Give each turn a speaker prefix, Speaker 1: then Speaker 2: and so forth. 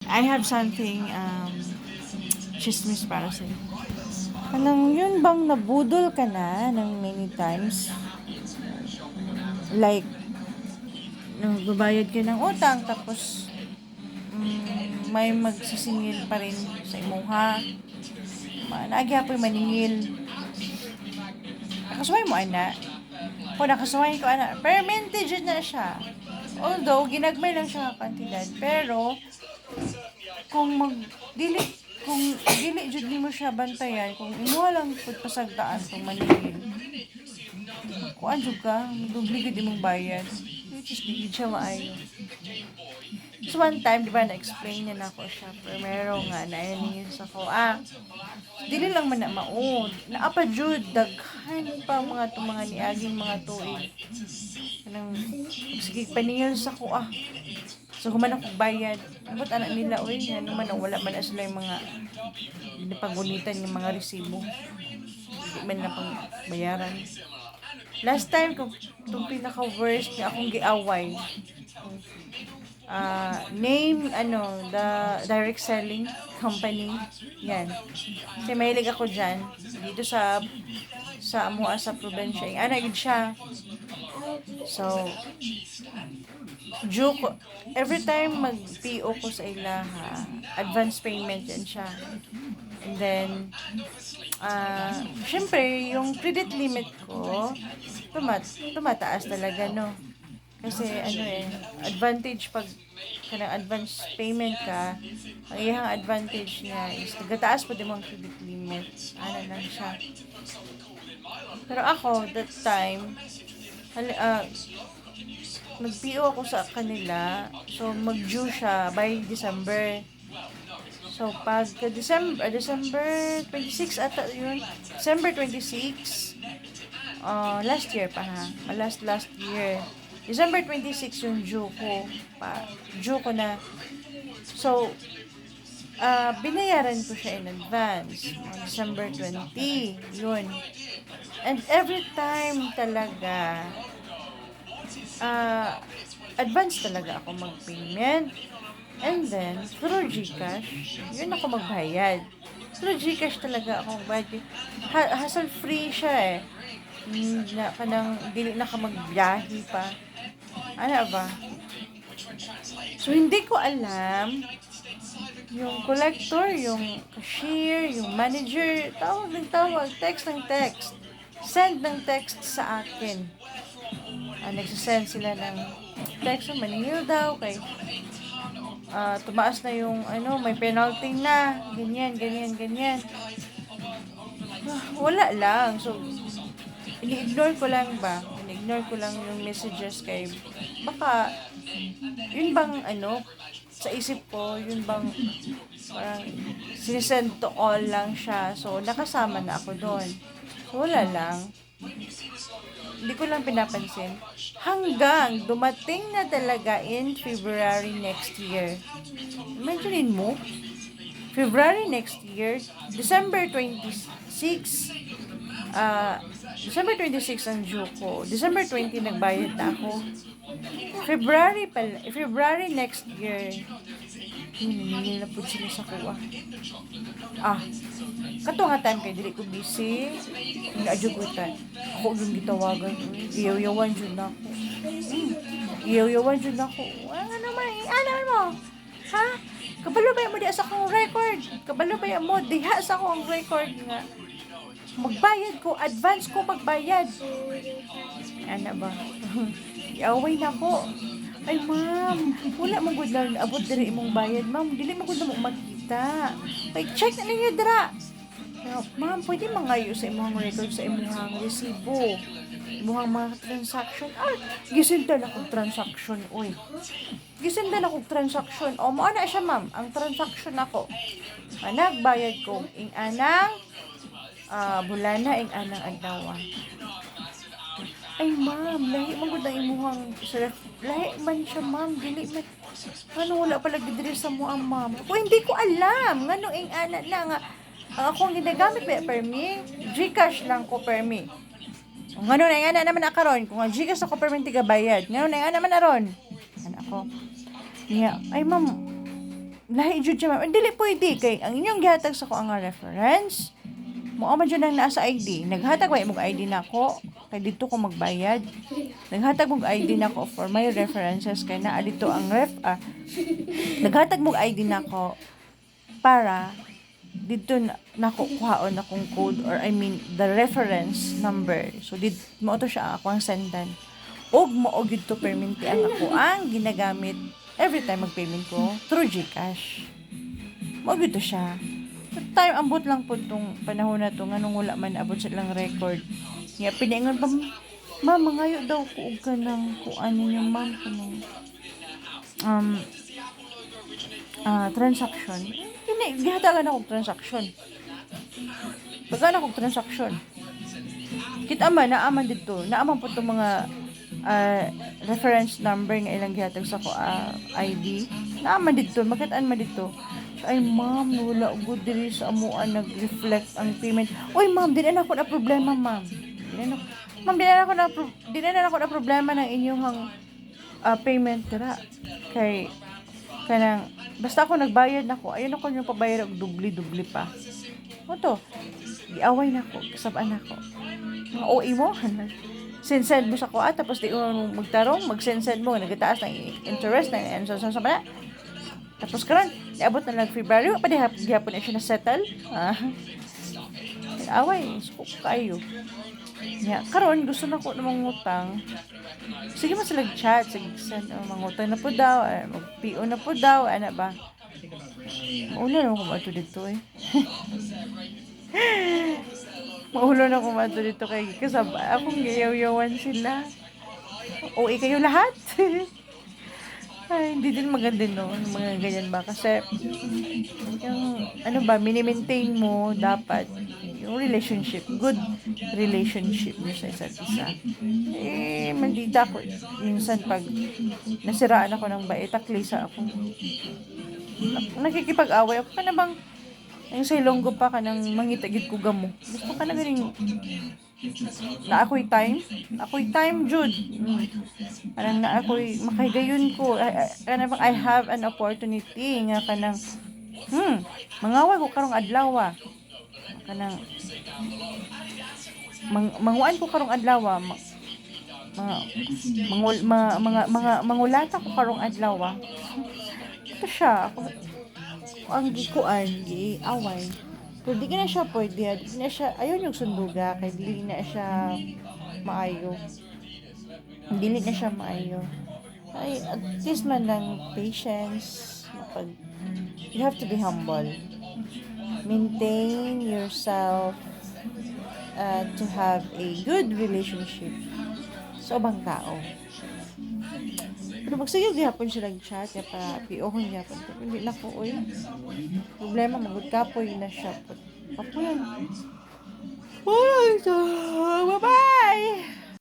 Speaker 1: I have something, chismis para sa'yo. Anong yun bang nabudol ka na ng many times? Like, nagbabayad ka ng utang, tapos, may magsisingil pa rin sa imuha. Nagyapoy maningil. Nakasuway mo, ana. Kung nakasuway ko, ana. Permanente dyan na siya. Although, ginagmay lang siya ng kantidad. Pero, kung dili jud nimo siya bantayan, kung imo lang pud pasagdaan kung maningil, kuan jud ka, dubli gud imong bayad, which is di siya maayo. So one time, di ba, na-explain niya na ako siya, primero nga, nainingil sa ko, dili lang man na maod, naapa jud, daghan pa mga niaging mga tuig. Kanang, sige, paningil sa ko, so, kuman ako bayad. Abot anak nila, uy, ano man, wala man na sila yung mga napagunitan yung mga resibo. Hindi man na pang bayaran. Last time, itong pinaka-worst na akong giaway. Name, the direct selling company. Yan. Kasi mahilig ako dyan. Dito sa Amoa, sa probinsya. Gid siya. So, every time mag-PO ko sa ilaha, advance payment yan siya. And then, syempre, yung credit limit ko, tumataas talaga, no? Kasi, advantage pag kanang advance payment ka, ang iyang advantage niya is nagataas po din mong credit limit. Lang siya. Pero ako, that time, nag-PO ako sa kanila. So, mag-due siya by December. So, pagka December 26 ata yun. December 26, last year pa ha. Last year. December 26 yung due ko. Due ko na. So, binayaran ko siya in advance. December 20. Yun. And every time talaga, advance talaga ako mag-payment. And then, through GCash, yun ako magbayad. Through GCash talaga ako magbayad. Hassle-free siya dili na ka magbiyahe pa. Ba? So, hindi ko alam yung collector, yung cashier, yung manager, tawag, text ng text. Send ng text sa akin. Nagsisend sila ng text, maningil daw, kay tumaas na yung, may penalty na, ganyan. Wala lang. So, ini-ignore ko lang yung messages kay, baka, yun bang, sa isip ko, yun bang, parang, sinesend to all lang siya. So, nakasama na ako doon. So, wala lang. Hindi ko lang pinapansin. Hanggang dumating na talaga in February next year. Imagine mo, February next year, December 26 ang due ko. December 20 nagbayad na ako. February next year, hindi na po sila sa kuha. Kato nga time kay dili ko busy, naajugutan. Ako yung gitawagan, iyaw-yawan dyan na ako. Ano mo? Ha? Kabalo ba mo diha sa akong record? Kabalo ba mo diha sa akong record nga? Magbayad ko, advance ko magbayad. Ba? Iaway na ko. Ay, ma'am, wala mong good lang abot diri imong bayad, ma'am. Dili mo good mo makita. Ay, check na ninyo dira. Ma'am, pwede mangayo sa imong record, sa imong resibo, imong mga transaction. Gisindan akong transaction, oy. Mao na siya, ma'am. Ang transaction ako. Nagbayad ko ing anang bulana ing anang adlaw. Ay, ma'am, lahi man gud ang imuhang lahi man siya, ma'am. Dili man wala pala gidiri sa mo, ma'am. Hindi ko alam ngano ing ana na nga ang akong ginagamit permi, GCash lang ko permi. Ngano na nga naman akaron kung ang GCash ako permi tiga bayad. Ngano na nga naman aron. Ako. Niya, ay, ma'am, lahi jud siya, ma'am. Dili pwede kay ang inyong gihatag sa ko ang reference. Mao man jud ang naa sa ID. Naghatag ba imong ID nako? Kay dito ko magbayad. Naghatag mong ID nako for my references kay naa dito ang naghatag mong ID nako para dito nako kuhaon akong code or I mean the reference number. So mo to siya ako ang sendan. Og mao gyud to perminti ang ako ang ginagamit every time mag-payment ko through GCash. Mao gyud to siya. Time ambot lang po tong panahon na to nganong wala man abot silang record. Nga piningon pa, ma'am, mangayo daw ko og kanang kuan ninyo ma'am kanang transaction. Gihatagan ako transaction. Pagka akong transaction. Kita man naaman dito, naaman po itong mga reference number nga ilang gihatag sa ko ID. Naaman dito, makitaan man dito. Ay ma'am, wala good diri sa amuan nag-reflect ang payment. Oy ma'am, di na ako na problema ma'am. Di na ako na problema ng inyong payment dira. Kay kanang basta ako nagbayad nako, ayun ako yung pabayad og dubli pa. Mo to. Giaway nako, kasab-an nako. Mga OE mo, send mo sa ko tapos di mo magtarong, mag-send mo nagataas ng interest na sa bana. Tapos karon, iabot na lang February, pa gihapon na siya na settle. Away, scoop kayo. Ya, karon gusto na ko namang utang. Sige mo sila chat, sige send mangutang na po daw, mag-PO na po daw, ana ba? Mauna na ko mato dito eh. Maulo na ko mato dito kay kasaba. Akong gayaw-yawan sila. OA kayo lahat. Ay, hindi din maganda no, mga ganyan ba? Kasi, yung, mini-maintain mo, dapat, yung relationship, good relationship mo sa isa't isa. Eh, mandita ko, minsan pag nasiraan ako ng bait, taklisa ako. Nakikipag-away ako, ka na bang, ang sa ilonggo pa ka nang mangitagid ko gamo. Gusto ka na ganing, na ako'y time jud parang na ako'y makahigayon ko kanang I have an opportunity nga kanang mangaway ko karong adlaw kanang manguan ko karong adlaw mangulata ko karong adlaw ito siya ako ang gikuan giaway. Pero di na siya pwede, di na siya, ayun yung sunduga, kay dili na siya maayo. Dili na siya maayo. Ay, at least man lang patience, you have to be humble. Maintain yourself to have a good relationship sa ubang tao. Pero magsayog gihapon siya nag-chat kaya para PO-hon gihapon ko. Hindi na ko, oy. Problema, magudkapoy na siya. Kapoy. Bye-bye!